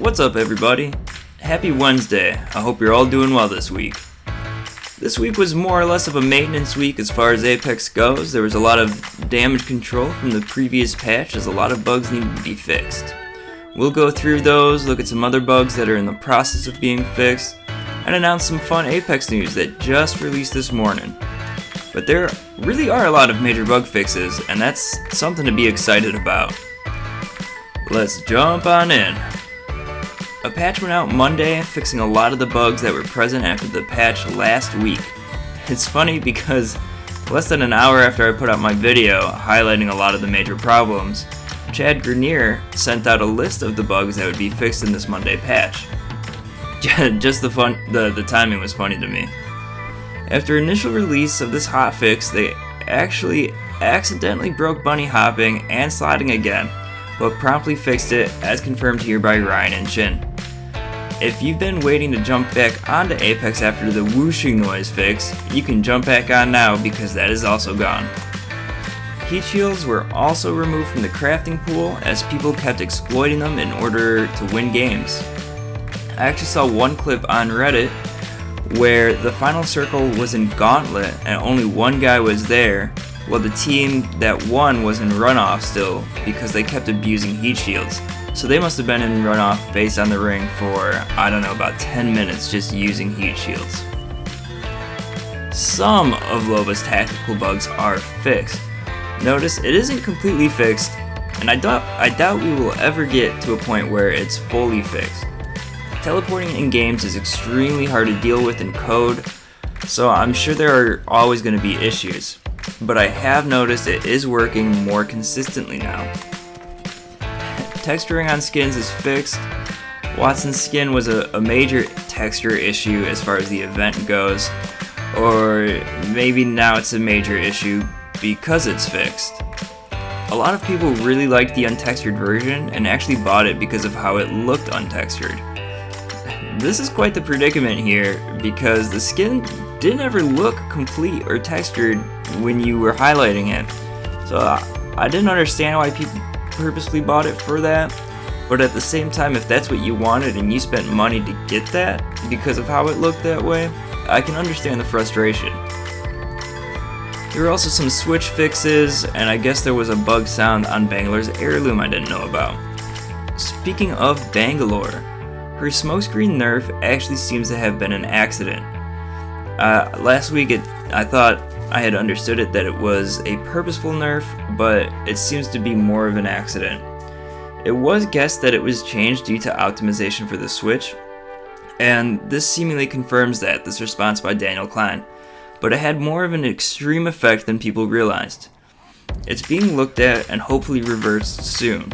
What's up, everybody? Happy Wednesday. I hope you're all doing well this week. This week was more or less of a maintenance week as far as Apex goes. There was a lot of damage control from the previous patch as a lot of bugs needed to be fixed. We'll go through those, look at some other bugs that are in the process of being fixed, and announce some fun Apex news that just released this morning. But there really are a lot of major bug fixes, and that's something to be excited about. Let's jump on in. A patch went out Monday, fixing a lot of the bugs that were present after the patch last week. It's funny because less than an hour after I put out my video highlighting a lot of the major problems, Chad Grenier sent out a list of the bugs that would be fixed in this Monday patch. Just the timing was funny to me. After initial release of this hotfix, they actually accidentally broke bunny hopping and sliding again, but promptly fixed it, as confirmed here by Ryan and Chin. If you've been waiting to jump back onto Apex after the whooshing noise fix, you can jump back on now because that is also gone. Heat shields were also removed from the crafting pool as people kept exploiting them in order to win games. I actually saw one clip on Reddit where the final circle was in Gauntlet and only one guy was there, while the team that won was in runoff still because they kept abusing heat shields. So they must have been in runoff based on the ring for, I don't know, about 10 minutes just using heat shields. Some of Loba's tactical bugs are fixed. Notice it isn't completely fixed, and I doubt we will ever get to a point where it's fully fixed. Teleporting in games is extremely hard to deal with in code, so I'm sure there are always going to be issues. But I have noticed it is working more consistently now. Texturing on skins is fixed. Watson's skin was a major texture issue as far as the event goes, or maybe now it's a major issue because it's fixed. A lot of people really liked the untextured version and actually bought it because of how it looked untextured. This is quite the predicament here because the skin didn't ever look complete or textured when you were highlighting it. So I didn't understand why people purposely bought it for that, but at the same time, if that's what you wanted and you spent money to get that because of how it looked that way, I can understand the frustration. There were also some switch fixes, and I guess there was a bug sound on Bangalore's heirloom I didn't know about. Speaking of Bangalore, her smokescreen nerf actually seems to have been an accident. Last week I thought I had understood it that it was a purposeful nerf, but it seems to be more of an accident. It was guessed that it was changed due to optimization for the Switch, and this seemingly confirms this response by Daniel Klein, but it had more of an extreme effect than people realized. It's being looked at and hopefully reversed soon.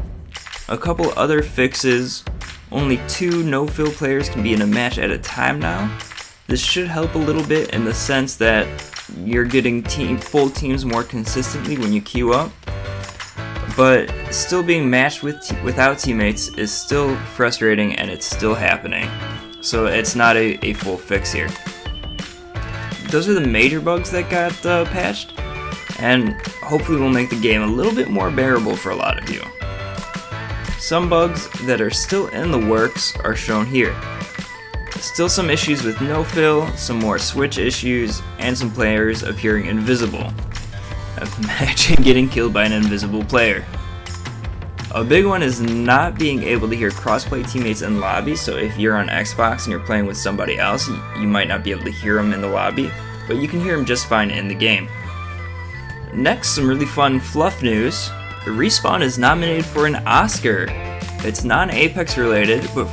A couple other fixes: only 2 no-fill players can be in a match at a time now. This should help a little bit in the sense that you're getting full teams more consistently when you queue up, but still being matched without teammates is still frustrating and it's still happening, so it's not a full fix here. Those are the major bugs that got patched, and hopefully will make the game a little bit more bearable for a lot of you. Some bugs that are still in the works are shown here. Still some issues with no-fill, some more switch issues, and some players appearing invisible. Imagine getting killed by an invisible player. A big one is not being able to hear crossplay teammates in lobby, so if you're on Xbox and you're playing with somebody else, you might not be able to hear them in the lobby, but you can hear them just fine in the game. Next, some really fun fluff news. Respawn is nominated for an Oscar. It's non-Apex related, but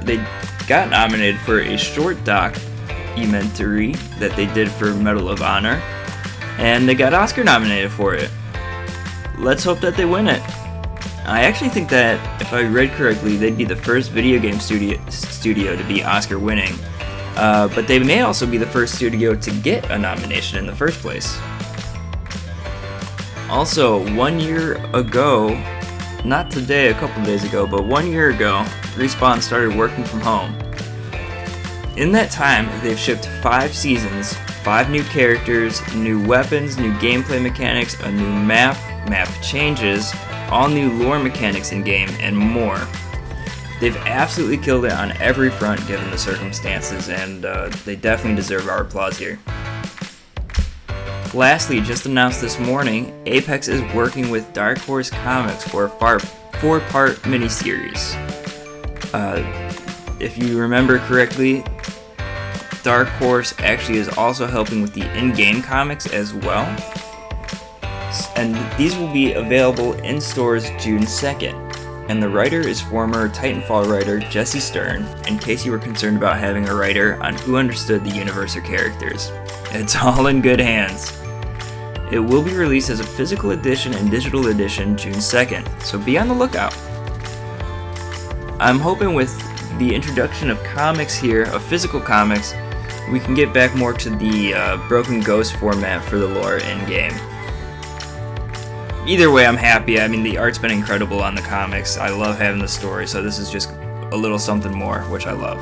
they got nominated for a short documentary that they did for Medal of Honor, and they got Oscar nominated for it. Let's hope that they win it. I actually think that, if I read correctly, they'd be the first video game studio to be Oscar winning, but they may also be the first studio to get a nomination in the first place. Also, 1 year ago, not today, a couple days ago, but 1 year ago, Respawn started working from home. In that time, they've shipped 5 seasons, 5 new characters, new weapons, new gameplay mechanics, a new map changes, all new lore mechanics in game, and more. They've absolutely killed it on every front given the circumstances, and they definitely deserve our applause here. Lastly, just announced this morning, Apex is working with Dark Horse Comics for a 4-part miniseries. If you remember correctly, Dark Horse actually is also helping with the in-game comics as well. And these will be available in stores June 2nd. And the writer is former Titanfall writer Jesse Stern, in case you were concerned about having a writer on who understood the universe or characters. It's all in good hands. It will be released as a physical edition and digital edition June 2nd, so be on the lookout. I'm hoping with the introduction of comics here, of physical comics, we can get back more to the Broken Ghost format for the lore in-game. Either way, I'm happy. I mean, the art's been incredible on the comics. I love having the story, so this is just a little something more, which I love.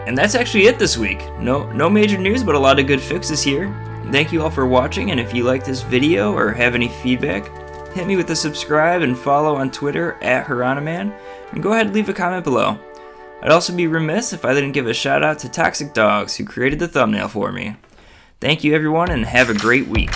And that's actually it this week. No major news, but a lot of good fixes here. Thank you all for watching, and if you like this video or have any feedback, hit me with a subscribe and follow on Twitter @Hiranaman, and go ahead and leave a comment below. I'd also be remiss if I didn't give a shout out to ToxicDogs, who created the thumbnail for me. Thank you everyone, and have a great week.